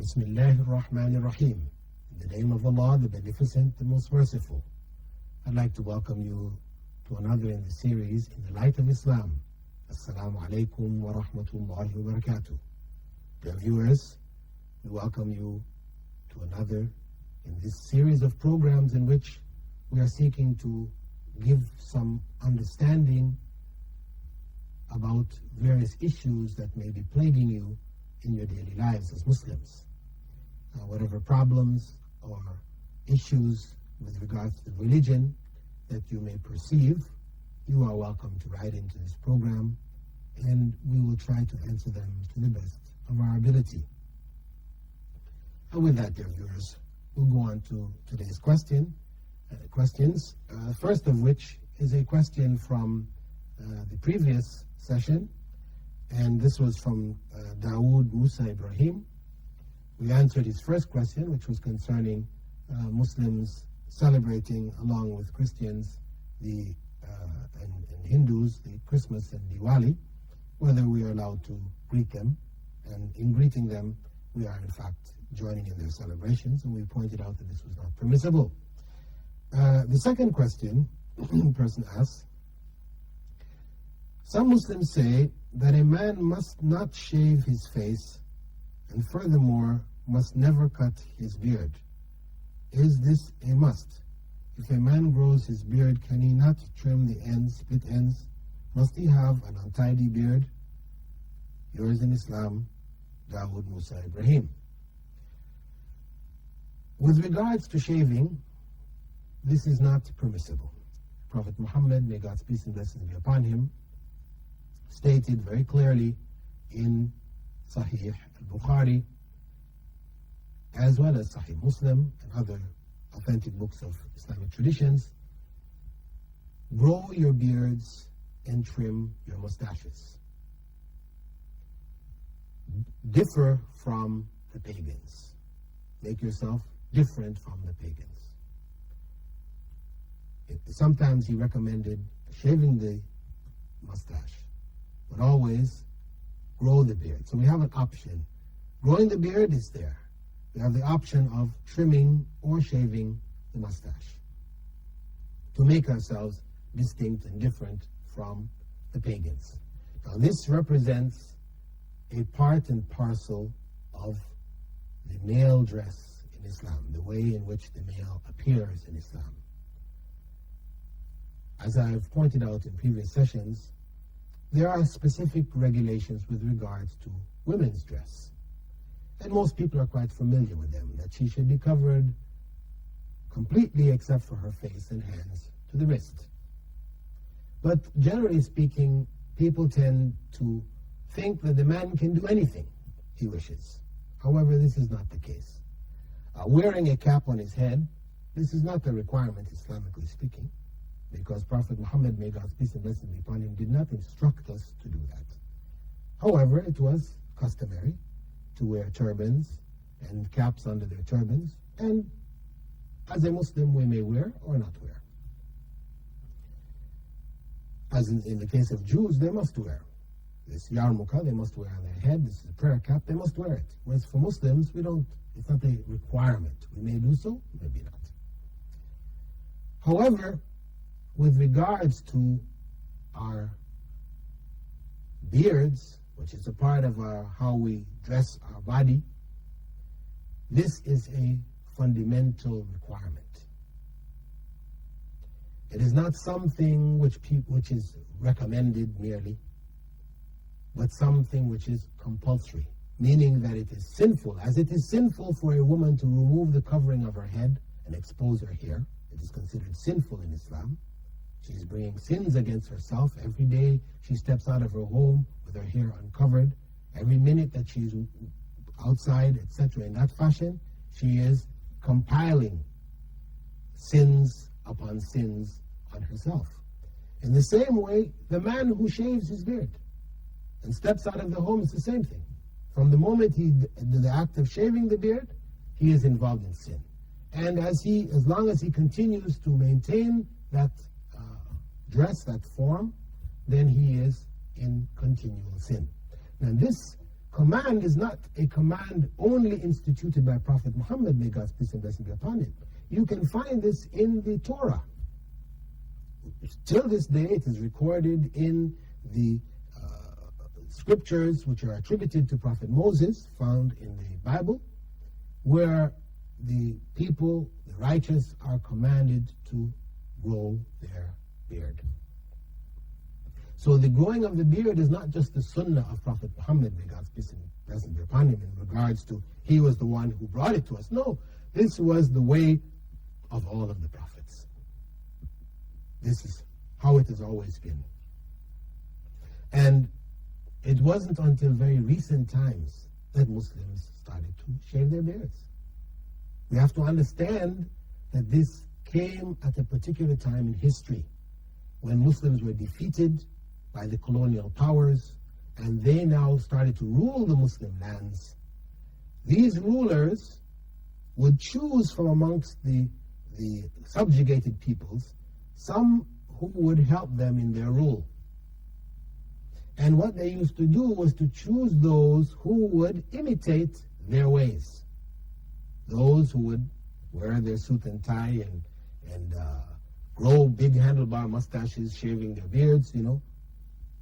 Bismillahir Rahmanir Rahim. In the name of Allah, the Beneficent, the Most Merciful. I'd like to welcome you to another in the series, In the Light of Islam. Assalamu alaikum wa rahmatullahi wa barakatuh. Dear viewers, we welcome you to another in this series of programs in which we are seeking to give some understanding about various issues that may be plaguing you in your daily lives as Muslims. Whatever problems or issues with regards to religion that you may perceive, you are welcome to write into this program, and we will try to answer them to the best of our ability. And with that, dear viewers, we'll go on to today's questions. First of which is a question from the previous session, and this was from Dawood Musa Ibrahim. We answered his first question, which was concerning Muslims celebrating, along with Christians and Hindus, the Christmas and Diwali, whether we are allowed to greet them. And in greeting them, we are in fact joining in their celebrations, and we pointed out that this was not permissible. The second question, the person asks, some Muslims say that a man must not shave his face and furthermore must never cut his beard. Is this a must? If a man grows his beard, can he not trim the ends, split ends? Must he have an untidy beard? Yours in Islam, Dawood Musa Ibrahim. With regards to shaving, this is not permissible. Prophet Muhammad, may God's peace and blessings be upon him, stated very clearly in Sahih al-Bukhari, as well as Sahih Muslim and other authentic books of Islamic traditions, grow your beards and trim your mustaches. Differ from the pagans. Make yourself different from the pagans. Sometimes he recommended shaving the mustache, but always grow the beard. So we have an option. Growing the beard is there. We have the option of trimming or shaving the mustache to make ourselves distinct and different from the pagans. Now this represents a part and parcel of the male dress in Islam, the way in which the male appears in Islam. As I've pointed out in previous sessions, there are specific regulations with regards to women's dress. And most people are quite familiar with them, that she should be covered completely except for her face and hands to the wrist. But generally speaking, people tend to think that the man can do anything he wishes. However, this is not the case. Wearing a cap on his head, this is not a requirement, Islamically speaking, because Prophet Muhammad, may God's peace and blessings be upon him, did not instruct us to do that. However, it was customary to wear turbans and caps under their turbans, and as a Muslim we may wear or not wear. As in the case of Jews, they must wear this yarmulke, they must wear on their head. This is a prayer cap, they must wear it. Whereas for Muslims, we don't, it's not a requirement. We may do so, maybe not. However, with regards to our beards, which is a part of how we dress our body, this is a fundamental requirement. It is not something which is recommended merely, but something which is compulsory, meaning that it is sinful. As it is sinful for a woman to remove the covering of her head and expose her hair, it is considered sinful in Islam. She is bringing sins against herself. Every day she steps out of her home with her hair uncovered. Every minute that she's outside, etc., in that fashion, she is compiling sins upon sins on herself. In the same way, the man who shaves his beard and steps out of the home is the same thing. From the moment he did the act of shaving the beard, he is involved in sin. And as long as he continues to maintain that dress, that form, then he is in continual sin. Now this command is not a command only instituted by Prophet Muhammad, may God's peace and blessing be upon him. You can find this in the Torah. Till this day, it is recorded in the scriptures which are attributed to Prophet Moses, found in the Bible, where the people, the righteous, are commanded to grow their beard. So the growing of the beard is not just the sunnah of Prophet Muhammad, may God's peace and blessing be upon him, in regards to he was the one who brought it to us. No, this was the way of all of the prophets. This is how it has always been. And it wasn't until very recent times that Muslims started to shave their beards. We have to understand that this came at a particular time in history when Muslims were defeated by the colonial powers, and they now started to rule the Muslim lands. These rulers would choose from amongst the subjugated peoples some who would help them in their rule. And what they used to do was to choose those who would imitate their ways. Those who would wear their suit and tie and grow big handlebar mustaches, shaving their beards, you know.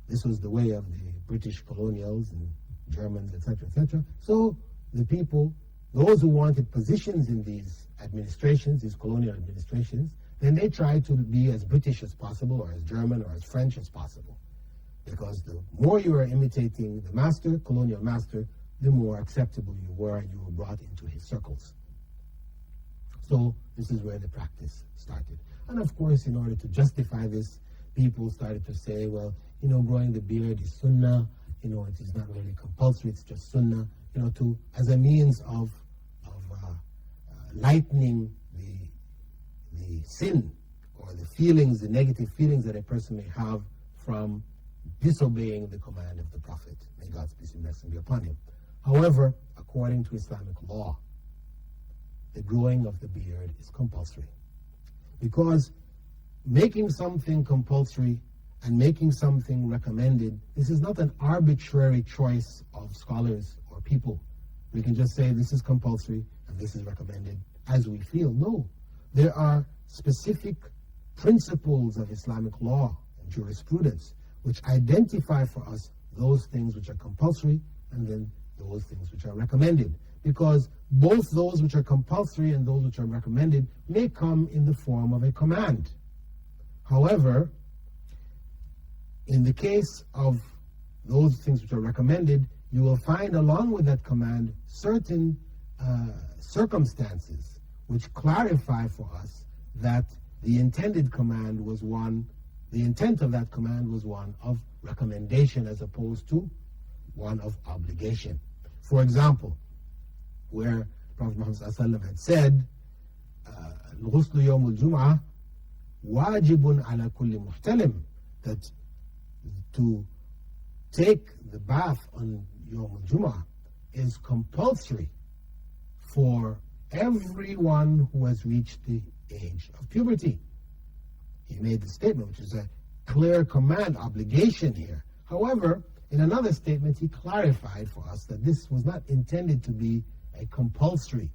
This was the way of the British colonials and Germans, etc., etc. So the people, those who wanted positions in these administrations, these colonial administrations, then they tried to be as British as possible, or as German, or as French as possible. Because the more you were imitating the master, colonial master, the more acceptable you were, and you were brought into his circles. So this is where the practice started. And of course, in order to justify this, people started to say, well, you know, growing the beard is sunnah, you know, it is not really compulsory, it's just sunnah, you know, as a means of lightening the sin, or the feelings, the negative feelings that a person may have from disobeying the command of the Prophet. May God's peace and blessing be upon him. However, according to Islamic law, the growing of the beard is compulsory. Because making something compulsory and making something recommended, this is not an arbitrary choice of scholars or people. We can just say this is compulsory and this is recommended as we feel. No, there are specific principles of Islamic law and jurisprudence which identify for us those things which are compulsory and then those things which are recommended. Because both those which are compulsory and those which are recommended may come in the form of a command. However, in the case of those things which are recommended, you will find along with that command certain circumstances which clarify for us that the intended command was one, the intent of that command was one of recommendation as opposed to one of obligation. For example, where Prophet Muhammad ﷺ had said, الغسل يوم الجمعة واجب على كل محتلم, that to take the bath on Yom al-Jum'ah is compulsory for everyone who has reached the age of puberty. He made the statement, which is a clear command, obligation here. However, in another statement, he clarified for us that this was not intended to be a compulsory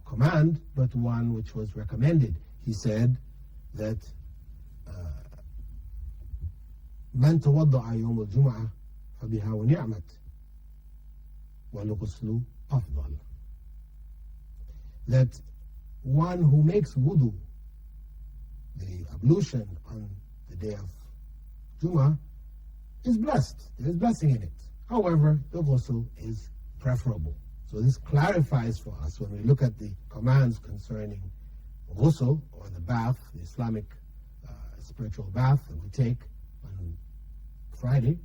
command, but one which was recommended. He said that من توضأ يوم الجمعة فبها ونعمت والغسل أفضل. That one who makes wudu, the ablution on the day of Jum'ah, is blessed. There is blessing in it. However, the ghusl is preferable. So this clarifies for us when we look at the commands concerning ghusl, or the bath, the Islamic spiritual bath that we take on Friday.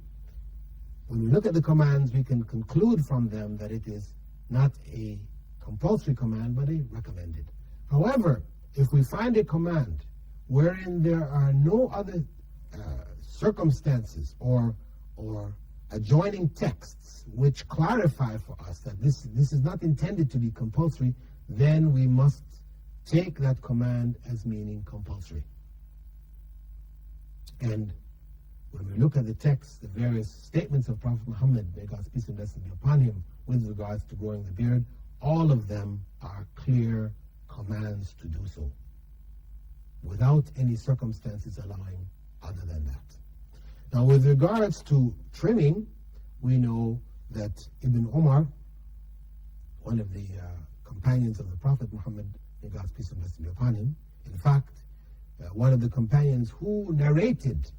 When we look at the commands, we can conclude from them that it is not a compulsory command, but a recommended. However, if we find a command wherein there are no other circumstances or adjoining texts which clarify for us that this is not intended to be compulsory, then we must take that command as meaning compulsory. And when we look at the text, the various statements of Prophet Muhammad, may God's peace and blessings be upon him, with regards to growing the beard, all of them are clear commands to do so, without any circumstances allowing other than that. Now, with regards to trimming, we know that Ibn Umar, one of the companions of the Prophet Muhammad, may God's peace and blessings be upon him, in fact, one of the companions who narrated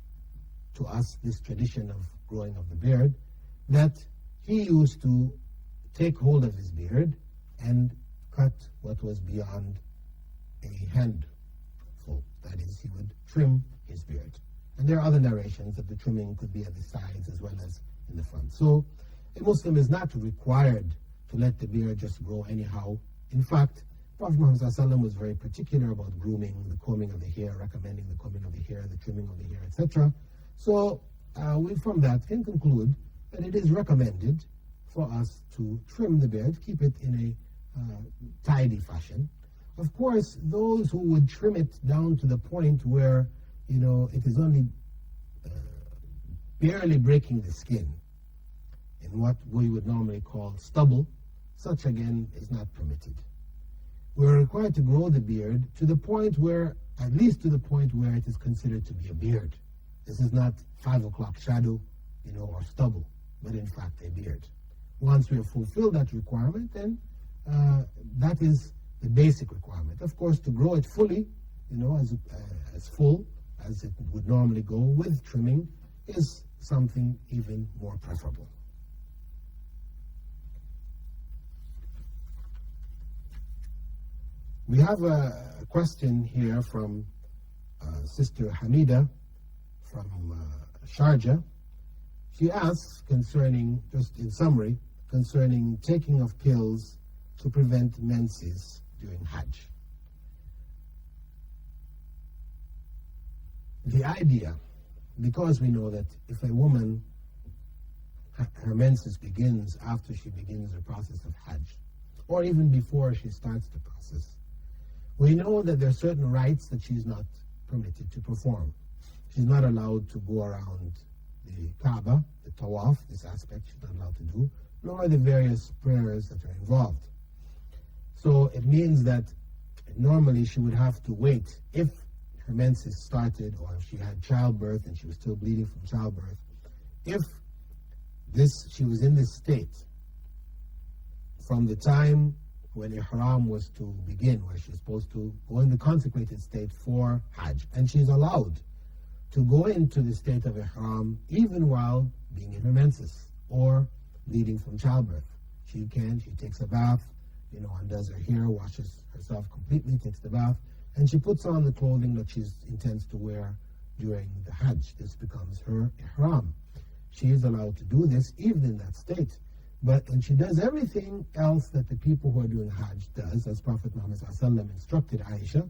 to us this tradition of growing of the beard, that he used to take hold of his beard and cut what was beyond a handful. That is, he would trim his beard. And there are other narrations that the trimming could be at the sides as well as in the front. So a Muslim is not required to let the beard just grow anyhow. In fact, Prophet Muhammad ﷺ was very particular about grooming, the combing of the hair, recommending the combing of the hair, the trimming of the hair, etc. So we from that can conclude that it is recommended for us to trim the beard, keep it in a tidy fashion. Of course, those who would trim it down to the point where, it is only barely breaking the skin, in what we would normally call stubble, such again is not permitted. We're required to grow the beard to the point where, at least to the point where it is considered to be a beard. This is not 5 o'clock shadow, or stubble, but in fact a beard. Once we have fulfilled that requirement, then that is the basic requirement. Of course, to grow it fully, as full as it would normally go with trimming, is something even more preferable. We have a question here from Sister Hamida from Sharjah. She asks concerning, just in summary, concerning taking of pills to prevent menses during Hajj. The idea, because we know that if a woman, her menses begins after she begins the process of Hajj, or even before she starts the process, we know that there are certain rites that she's not permitted to perform. She's not allowed to go around the Kaaba, the Tawaf, this aspect she's not allowed to do, nor the various prayers that are involved. So it means that normally she would have to wait, if her menses started, or if she had childbirth and she was still bleeding from childbirth, if she was in this state from the time when Ihram was to begin, where she's supposed to go in the consecrated state for Hajj, and she's allowed to go into the state of Ihram even while being in her menses or bleeding from childbirth. She takes a bath, undoes her hair, washes herself completely, takes the bath, and she puts on the clothing that she intends to wear during the Hajj. This becomes her Ihram. She is allowed to do this even in that state. And she does everything else that the people who are doing Hajj does, as Prophet Muhammad ﷺ instructed Aisha,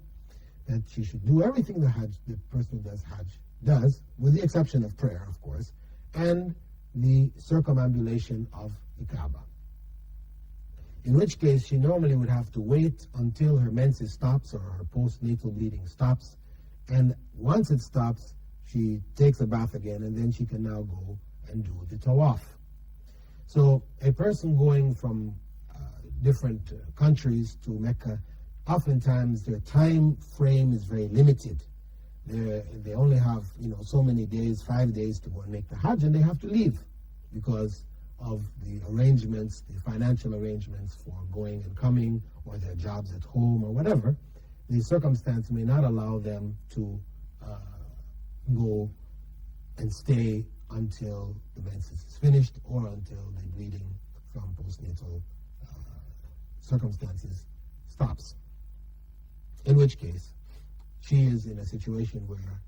that she should do everything the person who does Hajj does, with the exception of prayer, of course, and the circumambulation of the Kaaba. In which case, she normally would have to wait until her menses stops or her postnatal bleeding stops, and once it stops, she takes a bath again, and then she can now go and do the Tawaf. So a person going from different countries to Mecca, oftentimes their time frame is very limited. They only have so many days, 5 days to go and make the Hajj, and they have to leave because of the arrangements, the financial arrangements for going and coming, or their jobs at home or whatever. The circumstance may not allow them to go and stay until the menses is finished or until the bleeding from postnatal circumstances stops. In which case, she is in a situation where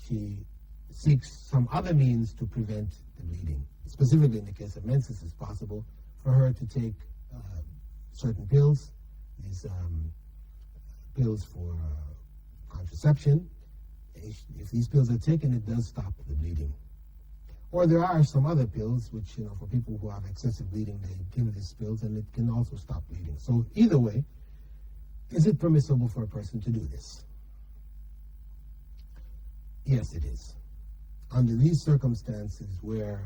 she seeks some other means to prevent the bleeding. Specifically in the case of menses, it's possible for her to take certain pills, these pills for contraception. If these pills are taken, it does stop the bleeding. Or there are some other pills, which, for people who have excessive bleeding, they give these pills, and it can also stop bleeding. So either way, is it permissible for a person to do this? Yes, it is. under these circumstances where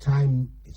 time is